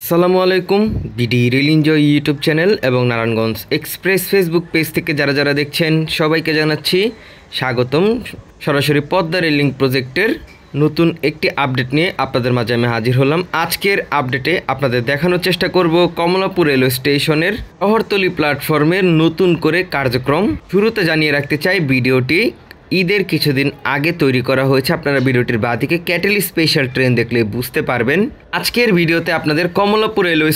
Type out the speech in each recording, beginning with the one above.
আসসালামু আলাইকুম। BD rail enjoy YouTube channel এবং নারায়ণগঞ্জ এক্সপ্রেস ফেসবুক পেজ থেকে যারা দেখছেন সবাইকে জানাচ্ছি স্বাগতম। সরাসরি পদ্মা রেল লিঙ্ক প্রজেক্টের নতুন একটি আপডেট নিয়ে আপনাদের মাঝে আমি হাজির হলাম। আজকের আপডেটে আপনাদের দেখানোর চেষ্টা করব কমলাপুর রেলওয়ে স্টেশনের শহরতলি প্ল্যাটফর্মের নতুন করে কার্যক্রম। শুরুতে জানিয়ে রাখতে চাই, ভিডিওটি ঈদের কিছুদিন আগে তৈরি করা হয়েছে। আপনারা ভিডিওটির বাঁদিকে ক্যাটেল স্পেশাল ট্রেন দেখলে বুঝতে পারবেন। আজকের ভিডিওতে আপনাদের কমলাপুর রেলওয়ে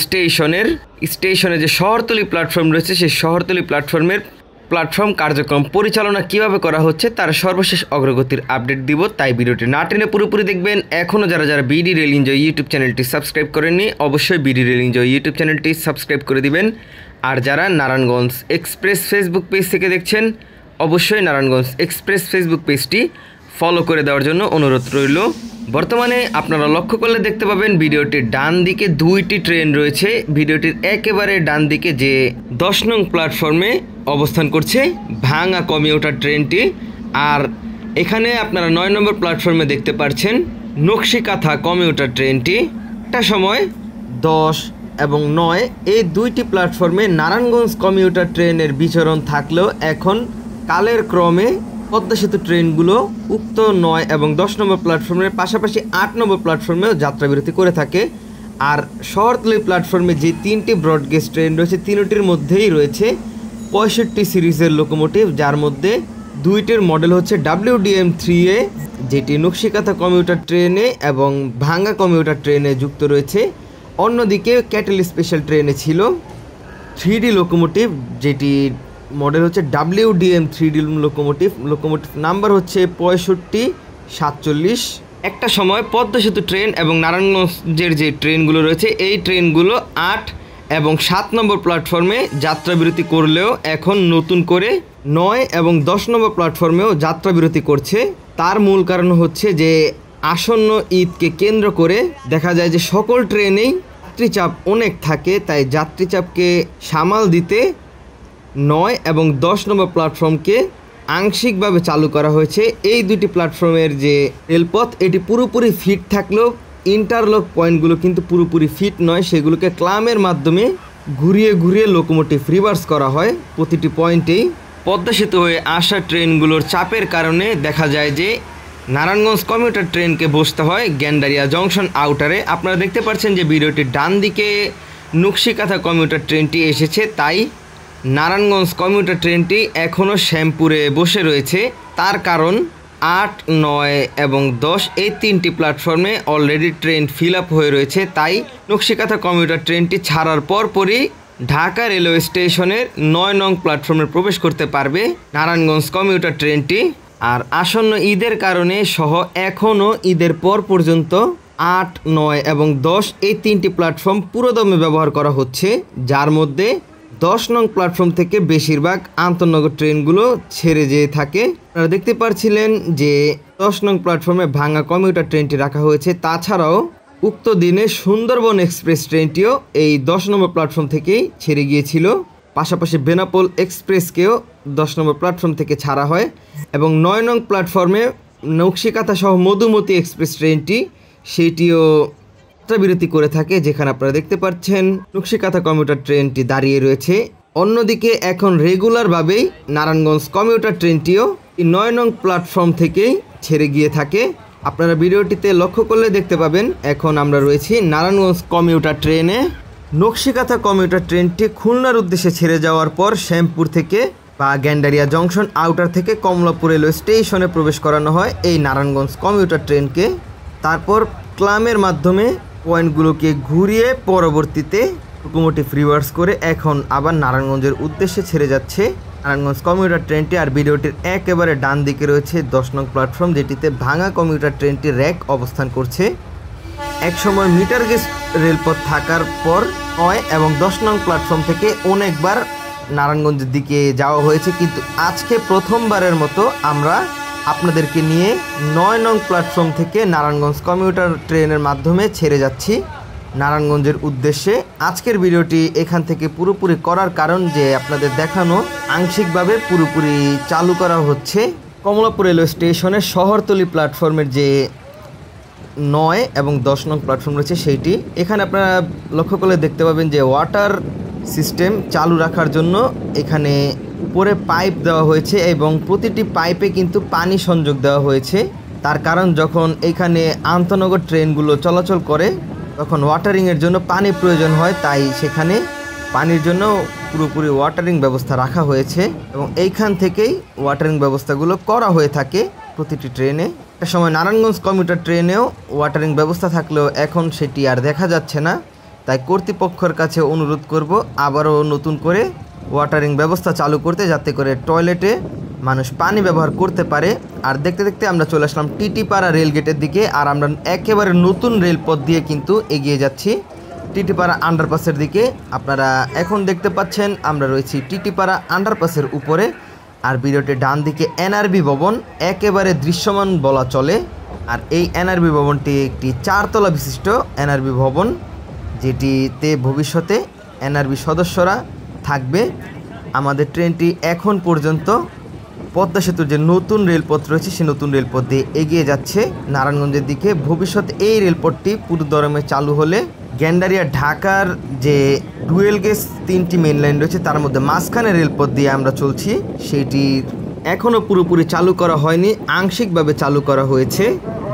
স্টেশনে যে শহরতলি প্ল্যাটফর্ম রয়েছে সেই শহরতলি প্ল্যাটফর্ম কার্যক্রম পরিচালনা কিভাবে করা হচ্ছে তার সর্বশেষ অগ্রগতির আপডেট দিব। তাই ভিডিওটি না টেনে পুরোপুরি দেখবেন। এখনও যারা বিডি রেল এনজয় ইউটিউব চ্যানেলটি সাবস্ক্রাইব করেননি অবশ্যই বিডি রেল এনজয় ইউটিউব চ্যানেলটি সাবস্ক্রাইব করে দিবেন। আর যারা নারায়ণগঞ্জ এক্সপ্রেস ফেসবুক পেজ থেকে দেখছেন অবশ্যই নারায়ণগঞ্জ এক্সপ্রেস ফেসবুক পেজটি ফলো করে দেওয়ার জন্য অনুরোধ রইল। বর্তমানে আপনারা লক্ষ্য করলে দেখতে পাবেন ভিডিওটির ডান দিকে দুইটি ট্রেন রয়েছে। ভিডিওটির একেবারে ডান দিকে যে 10 নং প্ল্যাটফর্মে অবস্থান করছে ভাঙা কমিউটার ট্রেনটি, আর এখানে আপনারা 9 নম্বর প্ল্যাটফর্মে দেখতে পাচ্ছেন নকশিকাথা কমিউটার ট্রেনটি। একটা সময় 10 এবং 9 এই দুইটি প্ল্যাটফর্মে নারায়ণগঞ্জ কমিউটার ট্রেনের বিচরণ থাকলেও এখন কালের ক্রমে পদ্মা সেতু ট্রেনগুলো উক্ত 9 এবং 10 নম্বর প্ল্যাটফর্মের পাশাপাশি 8 নম্বর প্ল্যাটফর্মেও যাত্রাবিরতি করে থাকে। আর শহরতলি প্ল্যাটফর্মে যে 3টি ব্রডগেজ ট্রেন রয়েছে তিনটির মধ্যেই রয়েছে 65 সিরিজের লোকোমোটিভ, যার মধ্যে দুইটির মডেল হচ্ছে WDM 3A, যেটি নকশিকাথা কমিউটার ট্রেনে এবং ভাঙ্গা কমিউটার ট্রেনে যুক্ত রয়েছে। অন্যদিকে ক্যাটেল স্পেশাল ট্রেনে ছিল 3D লোকোমোটিভ, যেটি মডেল হচ্ছে WDM 3D লোকোমোটিভ নাম্বার হচ্ছে 6547। একটা সময় পদ্মা সেতু ট্রেন এবং নারায়ণগঞ্জের যে ট্রেনগুলো রয়েছে এই ট্রেনগুলো 8 এবং 7 নম্বর প্ল্যাটফর্মে যাত্রাবিরতি করলেও এখন নতুন করে 9 এবং 10 নম্বর প্ল্যাটফর্মেও যাত্রাবিরতি করছে। তার মূল কারণ হচ্ছে যে আসন্ন ঈদকে কেন্দ্র করে দেখা যায় যে সকল ট্রেনেই যাত্রীচাপ অনেক থাকে, তাই যাত্রীচাপকে সামাল দিতে 9 এবং 10 নম্বর প্ল্যাটফর্মকে আংশিকভাবে চালু করা হয়েছে। এই দুটি প্ল্যাটফর্মের যে রেলপথ এটি পুরোপুরি ফিট থাকলেও ইন্টারলক পয়েন্টগুলো কিন্তু পুরোপুরি ফিট নয়, সেগুলোকে ক্লামের মাধ্যমে ঘুরিয়ে লোকোমোটিভ রিভার্স করা হয়। প্রতিটি পয়েন্টেই পদ্মা সেতু হয়ে আসা ট্রেনগুলোর চাপের কারণে দেখা যায় যে নারায়ণগঞ্জ কমিউটার ট্রেনকে বসতে হয় গ্যান্ডারিয়া জংশন আউটারে। আপনারা দেখতে পাচ্ছেন যে ভিডিওটির ডান দিকে নকশিকাথা কমিউটার ট্রেনটি এসেছে, তাই নারায়ণগঞ্জ কমিউটার ট্রেনটি এখনও শ্যামপুরে বসে রয়েছে। তার কারণ 8, 9 এবং 10 এই 3টি প্ল্যাটফর্মে অলরেডি ট্রেন ফিল আপ হয়ে রয়েছে, তাই নকশিকাথা কমিউটার ট্রেনটি ছাড়ার পরপরই ঢাকা রেলওয়ে স্টেশনের 9 নং প্ল্যাটফর্মে প্রবেশ করতে পারবে নারায়ণগঞ্জ কমিউটার ট্রেনটি। আর আসন্ন ঈদের কারণে সহ এখনও ঈদের পর পর্যন্ত 8, 9 এবং 10 এই 3টি প্ল্যাটফর্ম পুরোদমে ব্যবহার করা হচ্ছে, যার মধ্যে 10 নং প্ল্যাটফর্ম থেকে বেশিরভাগ আন্তনগর ট্রেনগুলো ছেড়ে যেয়ে থাকে। আপনারা দেখতে পাচ্ছিলেন যে 10 নং প্ল্যাটফর্মে ভাঙা কমিউটার ট্রেনটি রাখা হয়েছে। তাছাড়াও উক্ত দিনে সুন্দরবন এক্সপ্রেস ট্রেনটিও এই 10 নম্বর প্ল্যাটফর্ম থেকেই ছেড়ে গিয়েছিল। পাশাপাশি বেনাপোল এক্সপ্রেসকেও 10 নম্বর প্ল্যাটফর্ম থেকে ছাড়া হয় এবং 9 নং প্ল্যাটফর্মে নকশিকাথা সহ মধুমতি এক্সপ্রেস ট্রেনটি সেটিও যাত্রাবিরতি করে থাকে, যেখানে আপনারা দেখতে পাচ্ছেন নকশিকাথা কমিউটার ট্রেনটি দাঁড়িয়ে রয়েছে। অন্যদিকে এখন রেগুলারভাবেই নারায়ণগঞ্জ কমিউটার ট্রেনটিও 9 নং প্ল্যাটফর্ম থেকেই ছেড়ে গিয়ে থাকে। আপনারা ভিডিওটিতে লক্ষ্য করলে দেখতে পাবেন এখন আমরা রয়েছি নারায়ণগঞ্জ কমিউটার ট্রেনে। নকশিকাথা কমিউটার ট্রেনটি খুলনার উদ্দেশ্যে ছেড়ে যাওয়ার পর শ্যামপুর থেকে বা গ্যান্ডারিয়া জংশন আউটার থেকে কমলাপুর রেলওয়ে স্টেশনে প্রবেশ করানো হয় এই নারায়ণগঞ্জ কমিউটার ট্রেনকে। তারপর ক্লামের মাধ্যমে পয়েন্টগুলোকে ঘুরিয়ে পরবর্তীতে লোকোমোটিভ রিভার্স করে এখন আবার নারায়ণগঞ্জের উদ্দেশ্যে ছেড়ে যাচ্ছে নারায়ণগঞ্জ কমিউটার ট্রেনটি। আর ভিডিওটির একেবারে ডান দিকে রয়েছে 10 নং প্ল্যাটফর্ম, যেটিতে ভাঙা কমিউটার ট্রেনটি র্যাক অবস্থান করছে। একসময় মিটার গেজ রেলপথ থাকার পর 9 এবং 10 নং প্ল্যাটফর্ম থেকে অনেকবার নারায়ণগঞ্জের দিকে যাওয়া হয়েছে, কিন্তু আজকে প্রথমবারের মতো আমরা আপনাদেরকে নিয়ে 9 নং প্ল্যাটফর্ম থেকে নারায়ণগঞ্জ কমিউটার ট্রেনের মাধ্যমে ছেড়ে যাচ্ছি নারায়ণগঞ্জের উদ্দেশ্যে। আজকের ভিডিওটি এখান থেকে পুরোপুরি করার কারণ যে আপনাদের দেখানো আংশিকভাবে পুরোপুরি চালু করা হচ্ছে কমলাপুর রেলওয়ে স্টেশনের শহরতলি প্ল্যাটফর্মের যে 9 এবং 10 নং প্ল্যাটফর্ম রয়েছে সেইটি। এখানে আপনারা লক্ষ্য করলে দেখতে পাবেন যে ওয়াটার সিস্টেম চালু রাখার জন্য এখানে উপরে পাইপ দেওয়া হয়েছে এবং প্রতিটি পাইপে কিন্তু পানি সংযোগ দেওয়া হয়েছে। তার কারণ যখন এখানে আন্তনগর ট্রেনগুলো চলাচল করে তখন ওয়াটারিংয়ের জন্য পানি প্রয়োজন হয়, তাই সেখানে পানির জন্য পুরোপুরি ওয়াটারিং ব্যবস্থা রাখা হয়েছে এবং এইখান থেকেই ওয়াটারিং ব্যবস্থাগুলো করা হয়ে থাকে প্রতিটি ট্রেনে। একটা সময় নারায়ণগঞ্জ কমিউটার ট্রেনেও ওয়াটারিং ব্যবস্থা থাকলেও এখন সেটি আর দেখা যাচ্ছে না, তাই কর্তৃপক্ষের কাছে অনুরোধ করব আবারও নতুন করে ওয়াটারিং ব্যবস্থা চালু করতে, যাতে করে টয়লেটে মানুষ পানি ব্যবহার করতে পারে। আর দেখতে দেখতে আমরা চলে আসলাম টিটিপাড়া রেলগেটের দিকে, আর আমরা একেবারে নতুন রেলপথ দিয়ে কিন্তু এগিয়ে যাচ্ছি টিটিপাড়া আন্ডারপাসের দিকে। আপনারা এখন দেখতে পাচ্ছেন আমরা রয়েছি টিটিপাড়া আন্ডারপাসের উপরে, আর ভিডিওটির ডান দিকে এনআরবি ভবন একেবারে দৃশ্যমান বলা চলে। আর এই এনআরবি ভবনটি একটি 4 তলা বিশিষ্ট এনআরবি ভবন, যেটিতে ভবিষ্যতে এনআরবি সদস্যরা থাকবে। আমাদের ট্রেনটি এখন পর্যন্ত পদ্মা সেতুর যে নতুন রেলপথ রয়েছে সেই নতুন রেলপথ দিয়ে এগিয়ে যাচ্ছে নারায়ণগঞ্জের দিকে। ভবিষ্যতে এই রেলপথটি পুরো দরমে চালু হলে গ্যান্ডারিয়া ঢাকার যে ডুয়েল গেজ 3টি মেইন লাইন রয়েছে তার মধ্যে মাঝখানে রেলপথ দিয়ে আমরা চলছি, সেটি এখনও পুরোপুরি চালু করা হয়নি, আংশিকভাবে চালু করা হয়েছে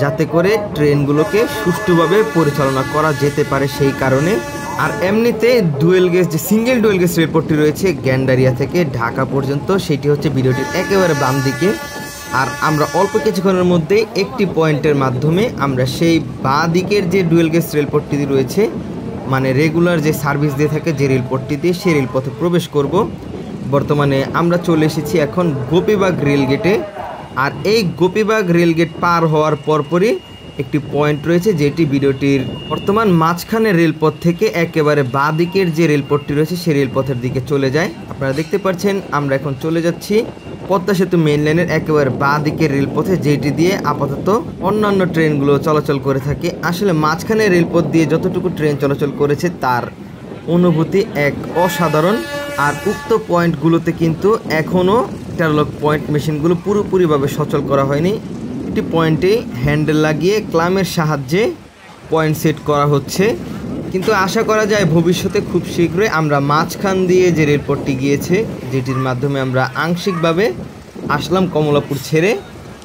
যাতে করে ট্রেনগুলোকে সুষ্ঠুভাবে পরিচালনা করা যেতে পারে সেই কারণে। আর এমনিতে ডুয়েল গেজ যে সিঙ্গেল ডুয়েল গেজ রেলপথটি রয়েছে গ্যান্ডারিয়া থেকে ঢাকা পর্যন্ত, সেটি হচ্ছে ভিডিওটির একেবারে বাম দিকে। আর আমরা অল্প কিছুক্ষণের মধ্যেই একটি পয়েন্টের মাধ্যমে আমরা সেই বাঁ দিকের যে ডুয়েল গেজ রেলপথটি রয়েছে, মানে রেগুলার যে সার্ভিস দিয়ে থাকে যে রেলপথটি দিয়ে, সেই রেলপথে প্রবেশ করব। বর্তমানে আমরা চলে এসেছি এখন গোপীবাগ রেলগেটে। আর এই গোপীবাগ রেলগেট পার হওয়ার পরপরই একটি পয়েন্ট রয়েছে যেটি ভিডিওটির বর্তমান মাঝখানে রেলপথ থেকে একেবারে বাঁ দিকের যে রেলপথটি রয়েছে সেই রেলপথের দিকে চলে যায়। আপনারা দেখতে পাচ্ছেন আমরা এখন চলে যাচ্ছি পদ্মা সেতু মেইন লাইনের একেবারে বাঁ দিকের রেলপথে, যেটি দিয়ে আপাতত অন্যান্য ট্রেনগুলো চলাচল করে থাকে। আসলে মাঝখানে রেলপথ দিয়ে যতটুকু ট্রেন চলাচল করেছে তার অনুভূতি এক অসাধারণ। আর উক্ত পয়েন্টগুলোতে কিন্তু এখনও ইন্টারলক পয়েন্ট মেশিনগুলো পুরোপুরিভাবে সচল করা হয়নি। একটি পয়েন্টে হ্যান্ডেল লাগিয়ে ক্লামের সাহায্যে পয়েন্ট সেট করা হচ্ছে, কিন্তু আশা করা যায় ভবিষ্যতে খুব শীঘ্রই আমরা মাঝখান দিয়ে যে রেলপথটি গিয়েছে, যেটির মাধ্যমে আমরা আংশিকভাবে আসলাম কমলাপুর ছেড়ে,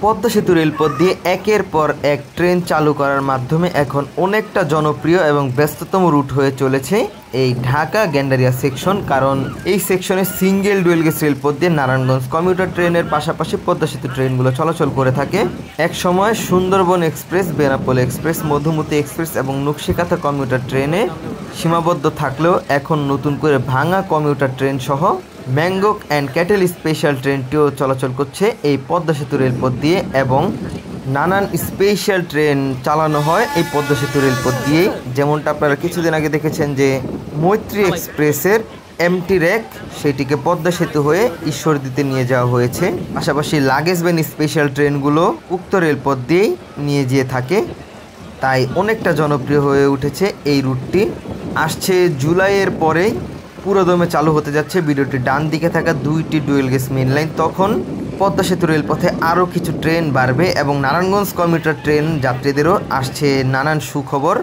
পদ্মা সেতু রেলপথ দিয়ে একের পর এক ট্রেন চালু করার মাধ্যমে এখন অনেকটা জনপ্রিয় এবং ব্যস্ততম রুট হয়ে চলেছে এই ঢাকা গ্যান্ডারিয়া সেকশন। কারণ এই সেকশনে সিঙ্গেল ডুয়েল গেজ রেলপথ দিয়ে নারায়ণগঞ্জ কমিউটার ট্রেনের পাশাপাশি পদ্মা সেতু ট্রেনগুলো চলাচল করে থাকে। এক সময় Sundarban express, Benapole express, Madhumati express এবং নকশিকাঁথা কমিউটার ট্রেনে সীমাবদ্ধ থাকলেও এখন নতুন করে ভাঙা কমিউটার ট্রেন সহ ম্যাঙ্গোক অ্যান্ড ক্যাটেল স্পেশাল ট্রেনটিও চলাচল করছে এই পদ্মা সেতু রেলপথ দিয়ে, এবং নানান স্পেশাল ট্রেন চালানো হয় এই পদ্মা সেতু রেলপথ দিয়েই। যেমনটা আপনারা কিছুদিন আগে দেখেছেন যে মৈত্রী এক্সপ্রেসের এমটি র্যাক সেটিকে পদ্মা সেতু হয়ে ঈশ্বরদীতে নিয়ে যাওয়া হয়েছে। পাশাপাশি লাগেজ ভ্যান স্পেশাল ট্রেনগুলো উক্ত রেলপথ দিয়েই নিয়ে যেয়ে থাকে, তাই অনেকটা জনপ্রিয় হয়ে উঠেছে এই রুটটি। আসছে জুলাইয়ের পরে পুরোদমে চালু হতে যাচ্ছে ভিডিওটির ডান দিকে থাকা 2টি ডুয়েল গেজ মেইন লাইন। তখন পদ্মা সেতু রেলপথে আরও কিছু ট্রেন বাড়বে এবং নারায়ণগঞ্জ কমিউটার ট্রেন যাত্রীদেরও আসছে নানান সুখবর।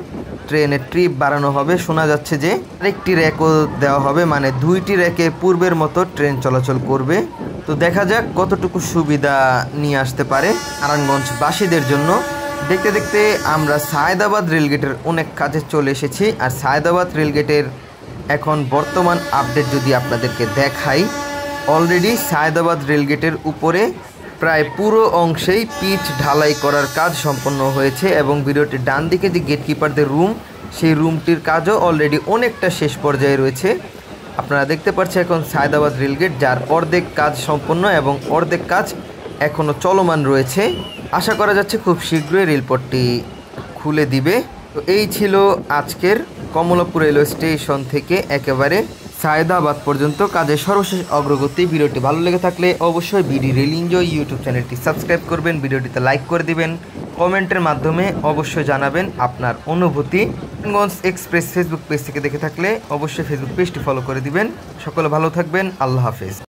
ট্রেনের ট্রিপ বাড়ানো হবে, শোনা যাচ্ছে যে আরেকটি র্যাকও দেওয়া হবে, মানে 2টি র্যাকে পূর্বের মতো ট্রেন চলাচল করবে। তো দেখা যাক কতটুকু সুবিধা নিয়ে আসতে পারে নারায়ণগঞ্জবাসীদের জন্য। দেখতে দেখতে আমরা সায়েদাবাদ রেলগেটের অনেক কাছে চলে এসেছি। আর সায়েদাবাদ রেলগেটের এখন বর্তমান আপডেট যদি আপনাদেরকে দেখাই, অলরেডি সায়েদাবাদ রেলগেটের উপরে প্রায় পুরো অংশেই পিচ ঢালাই করার কাজ সম্পন্ন হয়েছে এবং ভিডিওটির ডান দিকে যে গেটকিপারদের রুম, সেই রুমটির কাজও অলরেডি অনেকটা শেষ পর্যায়ে রয়েছে। আপনারা দেখতে পাচ্ছেন এখন সায়েদাবাদ রেলগেট, যার অর্ধেক কাজ সম্পন্ন এবং অর্ধেক কাজ এখনও চলমান রয়েছে। আশা করা যাচ্ছে খুব শীঘ্রই রেলপথটি খুলে দিবে। তো এই ছিল আজকের কমলাপুর রেলওয়ে স্টেশন থেকে একেবারে সায়েদাবাদ পর্যন্ত কাজের সর্বশেষ অগ্রগতি। ভিডিওটি ভালো লেগে থাকলে অবশ্যই বিডি রেল এনজয় ইউটিউব চ্যানেলটি সাবস্ক্রাইব করবেন, ভিডিওটিতে লাইক করে দিবেন, কমেন্টের মাধ্যমে অবশ্যই জানাবেন আপনার অনুভূতি। নারায়ণগঞ্জ এক্সপ্রেস ফেসবুক পেজ থেকে দেখে থাকলে অবশ্যই ফেসবুক পেজটি ফলো করে দিবেন। সকলে ভালো থাকবেন, আল্লাহ হাফেজ।